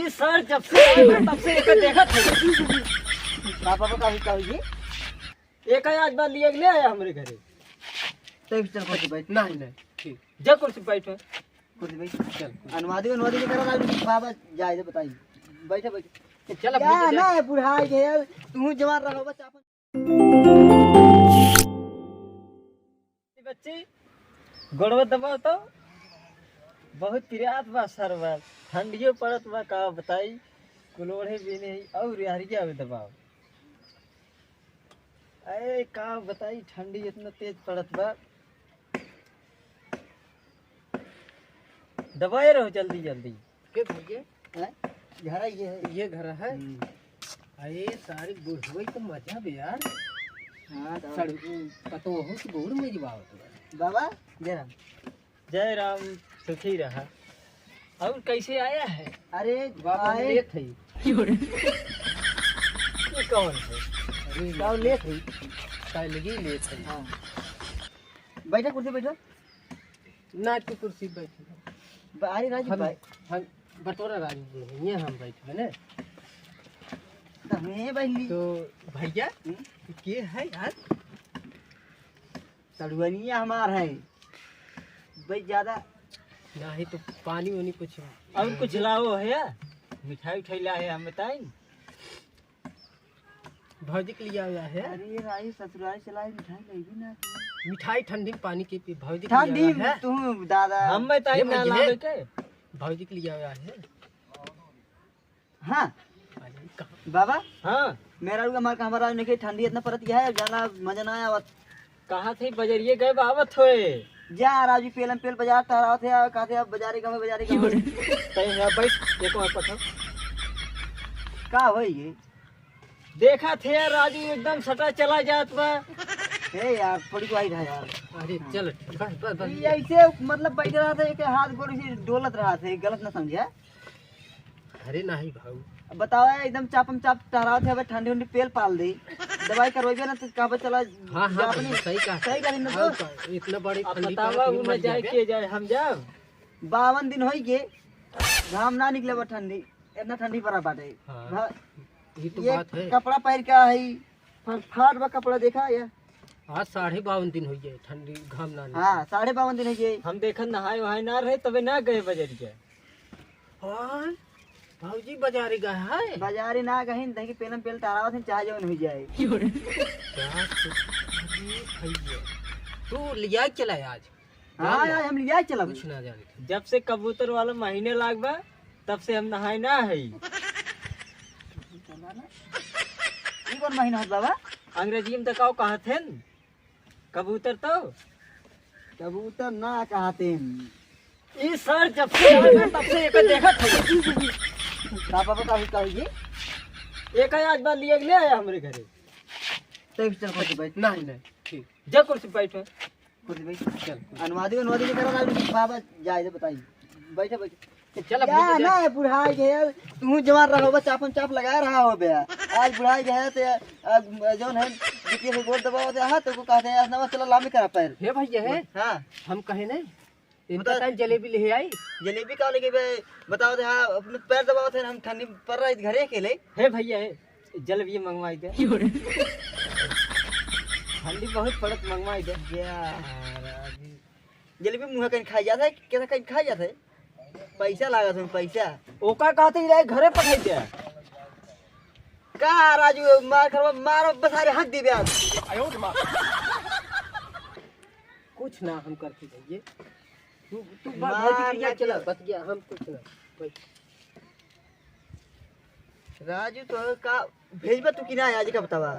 ये सर जब से आए हैं, तब से एक देखा था पापा को कभी जी एक आज बार लिए ले आया हमारे घरे। तो चल कुर्सी बैठ। नहीं ठीक जब कुर्सी बैठ कुर्सी बैठ चल अनुवादी के करा बाबा जाए बताइए बैठे बैठे चल अब ना बुढ़ाई के यार तू जवान रहो बच्चा अपन बच्ची गोड़वा दबाओ तो बहुत पिरात बा सर बा ठंडियो पड़त बा का बताई कुलोड़े भी नहीं और यारिया भी दबाओ। अरे का बताई ठंडी इतना तेज पड़त बा दबाए रहो जल्दी जल्दी के भैया घर ये घर है। अरे सारी बुढ़ई तो मजा बे यार। हाँ तो हो कि बूढ़ में बाबा जय राम सुखी रहा। और कैसे आया है? अरे बाबा लेट है ये कौन है? अरे गाँव लेट है काय लगी लेट है। हाँ बैठा कुर्सी बैठो ना तू कुर्सी बैठ अरे राजू भाई हम बटोरा राजू ये हम बैठे ना तो भैया के है यार तड़ुनिया हमार है भाई ज्यादा नहीं तो पानी वानी कुछ और कुछ लाओ है मिठाई उठाई ला है हम बताएं भौजी के लिए आया है। अरे राई ससुराल चलाई मिठाई लेगी ना मिठाई ठंडी पानी के पी भौजी ठंडी तू दादा हम बताएं ना लावे के भौजी के लिए आया है। हाँ बाबा हाँ मेरा हमारा हमारा नहीं ठंडी इतना परत गया है जाना मजा ना आया कहाँ थे बजरिए गए बाबत हुए जा राजू पेलम पेल बाजार टहराव थे कहा थे बाजारी का बैठ देखो पठो का हो ये देखा थे यार राजू एकदम सटा चला जात बा हे यार थोड़ी वाइट है यार। अरे चल बस ऐसे मतलब बैठ रहा था एक हाथ गोड़ से डोलत रहा था गलत ना समझे। अरे नहीं भाऊ बताओ एकदम चापम चाप टहराव थे ठंडी ठंडी पेल पाल दी दवाई करवाइबे ना तो कहाँ चला। हाँ हाँ सही कहा ना तो इतना बड़ी बतावा उन जाए के जाए हम जब 52 दिन होई के घाम ना निकले बा ठंडी इतना ठंडी पड़ा बाटे। हाँ ये तो बात है कपड़ा पहन का है फाट बा कपड़ा देखा या आज 52.5 दिन हो गए ठंडी घाम ना। हाँ 52.5 दिन हो गए हम देखन नहाए वहाए ना रहे तबे ना गए बजरिया। हाँ भौजी बाजारी गए है बाजारी ना गए देखी पेलम पेल तारावा से चाह जाओ नहीं जाए तू लिया चला आज। हाँ आज हम लिया चला कुछ ना जाने जब से कबूतर वाला महीने लागबा तब से हम नहाए ना है। ये कौन महीना होता बाबा अंग्रेजी में तकाओ कहा थे कबूतर तो कबूतर ना कहते इस सर जब से आए हैं, तब से एक देखा था पापा कभी जी एक आज बार लिए ले आया हमारे घरे। तो चल कुर्सी बैठ। नहीं ठीक जब कुर्सी बैठ कुर्सी बैठ चल अनुवादी के करा बाबा जाए बताइए बैठे बैठे चल ना बुढ़ाई के यार तू जवान रहो बच्चा अपन चाप लगा रहा हो बे आज बुढ़ाई के है तो जोन है जितने को बोल दबाओ दे हां तो को कहते हैं नवा चला लामी करा पैर हे भैया है। हां हम कहे नहीं इतना टाइम जलेबी ले आई जलेबी का लेके बताओ दे। हाँ अपने पैर दबाओ थे हम ठंडी पड़ रही घरे अकेले हे भैया है जलेबी मंगवाई दे ठंडी बहुत पड़त मंगवाई दे जलेबी मुंह कहीं खाई जाता है कैसा कहीं खाई जाता है पैसा लागत है पैसा ओका कहते ही घरे पठाई दे का राजू मार करवा मारो बसारे हक दी ब्याज कुछ ना हम करते जाइए तू भाई चला बच गया हम कुछ ना राजू तो का भेजबा तू कि ना आज का बतावा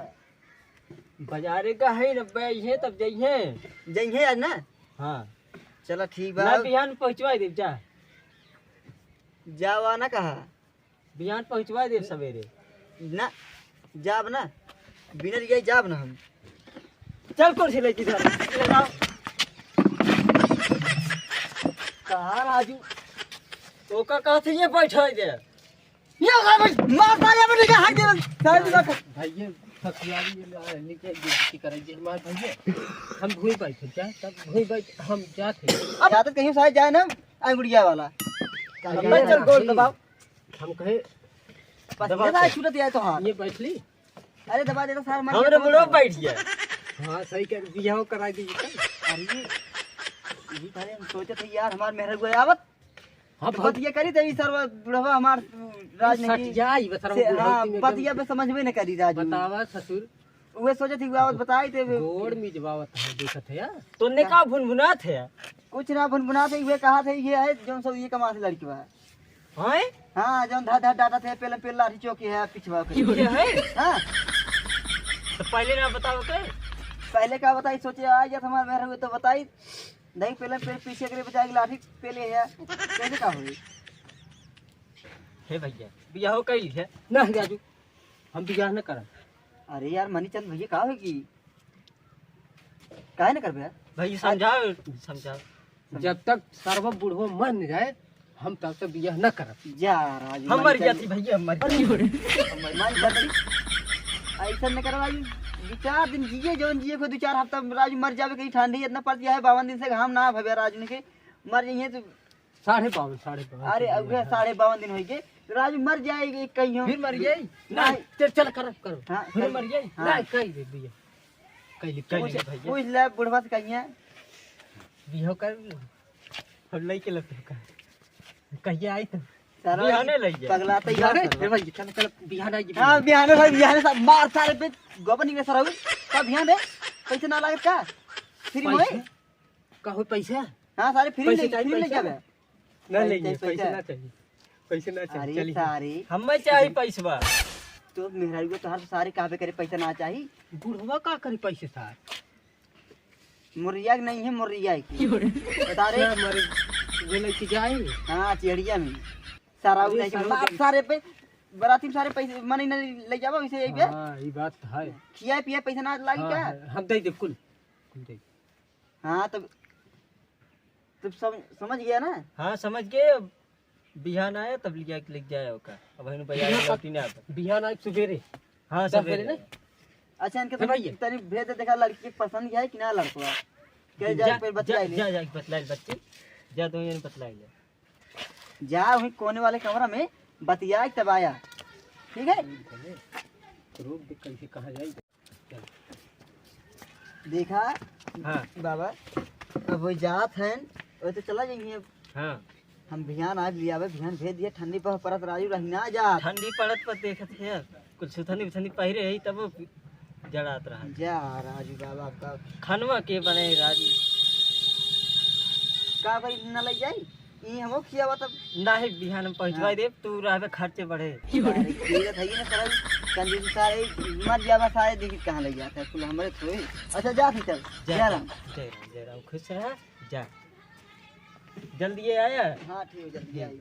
बाजारे का है ना है तब जइहे आज ना। हाँ चला ठीक बा ना बिहान पहुंचवा दे जावा ना कहा बिहान पहुंचवा दे सवेरे ना जाब ना बिना गई जाब ना हम चल कुर्सी ले कहा राजू तो का कहते ये बैठा दे ये मार डाले बने का हक दे भाई ससुराली नीचे गिनती करेंगे हमारे भैया हम भूई बैठे क्या तब भूई बैठ हम जाते अब जाते कहीं शायद जाए ना आई गुड़िया वाला चल गोल दबाओ हम कहे दबा छूटत है तो हां ये बैठ ली। अरे दबा दे तो सर मर हमरे बुढ़ो बैठ गया। हां सही कर बियाह करा दीजिए। अरे ये पहले हम सोचे थे यार हमार मेहर गो आवत हां पतिया करी तभी सर बुढ़वा हमार राज सट नहीं जाई बस हां पतिया पे समझ में न करी राज बतावा ससुर वे सोचे थी आवत बताई थे गोड़ मिजवावत है देखत है यार। तो ने का भुनभुना थे कुछ ना भुनभुना थे वे कहा थे ये है जो सब ये कमा से लड़की बा हैं हां जो धा धा डाटा थे पहले लाठी चौकी है पिछवा के ये है हां तो पहले ना बताओ के पहले का बताई सोचे आ जा हमार मेहर हुए तो बताई नहीं पहले पीछे करे बचाई लाठी पहले है कैसे का हुई हे भैया बियाह कैली है ना राजू हम बियाह न करब। अरे यार मनीचंद भैया का होगी काहे न करबे भाई समझाओ समझाओ। जब तक सर्व बुढ़ो मर न जाए हम तब तक बियाह न करब। जा राजू हम मर जाती भैया हम मर जाती। ऐसा न करो राजू 2-4 दिन जिए जौन जिए को 2-4 हफ्ता राजू मर जावे कहीं ठंडी इतना पड़ है 52 दिन से घाम ना भवे राजू ने के मर जाइए तो 52.5 अरे अब 52 दिन होई के राजू मर जाएगी कहीं फिर मर गई नहीं चल चल करो हां फिर मर गई नहीं कह दे बियाह कैली भैया पूछ ले बुढ़वा से कहिए बियाह कर हम लई के लगते का कहिए आई तो सारा बिहाने लग गया पगला तैयार अरे भाई चल चल बियाह नहीं हां बिहाने सब मार सारे पे गोबन के सराऊ सब बिहान दे पैसे ना लागत का फ्री में का हो पैसा हां सारे फ्री पैसे ले चाहिए, फ्री ले पैसा? जावे ना लेंगे पैसा पैसा ना चाहिए पैसे ना चाहिए अरे चलिए सारे हमें चाहिए पैसा तो मेहरारू को तोहर सारे काबे करे पैसा ना चाहिए बुढ़वा का करे पैसे था मुर्रिया की नहीं है मुर्रिया की बता रे मरे वो लेके जाए हां चिड़िया में सारा अरे नहीं सारा मार सारे पे बराती में सारे पैसे मनी न ले जाबो इसे यही पे हां ये बात है खिया पिया पैसा ना लागी हाँ, क्या हाँ, हम दे दे कुल दे हां तब समझ गया ना हाँ समझ गए बिहान आया तब लिया के लेके जाया होगा अब हनु भैया लौटी ना आता बिहान आज सवेरे हाँ 10 बजे सब ना अच्छा इनके हाँ भैया। तनी भेज दे देखा लड़की पसंद है कि ना लड़का के जा पे बतलाई ले जा बतला बच्चे जा तो ये बतला ले जा वही कोने वाले कमरा में बतिया तब आया ठीक है रोक दे कैसे कहा जाए देखा हाँ बाबा अब वो जात हैं वो तो चला जाएंगे हाँ हम बिहान आज लिया बिहान भेज दिया ठंडी पर परत राजू रही ना जा ठंडी पड़त पर देखत है कुछ सुथनी उथनी पहिरे है तब जड़ात रहा जा राजू बाबा आपका खनवा के बने राजू का भाई न लग जाई ई हमो किया तब नाही बिहान में पहुंचवा दे तू रहबे खर्चे बढ़े कीरत है ना सारा कंजूस सारे मर जावा सारे दिख कहां लग जाता है कुल हमरे थोड़ी अच्छा जा फिर चल जा राम जय राम खुश रहा जा जल्दी आया हां ठीक है जल्दी आई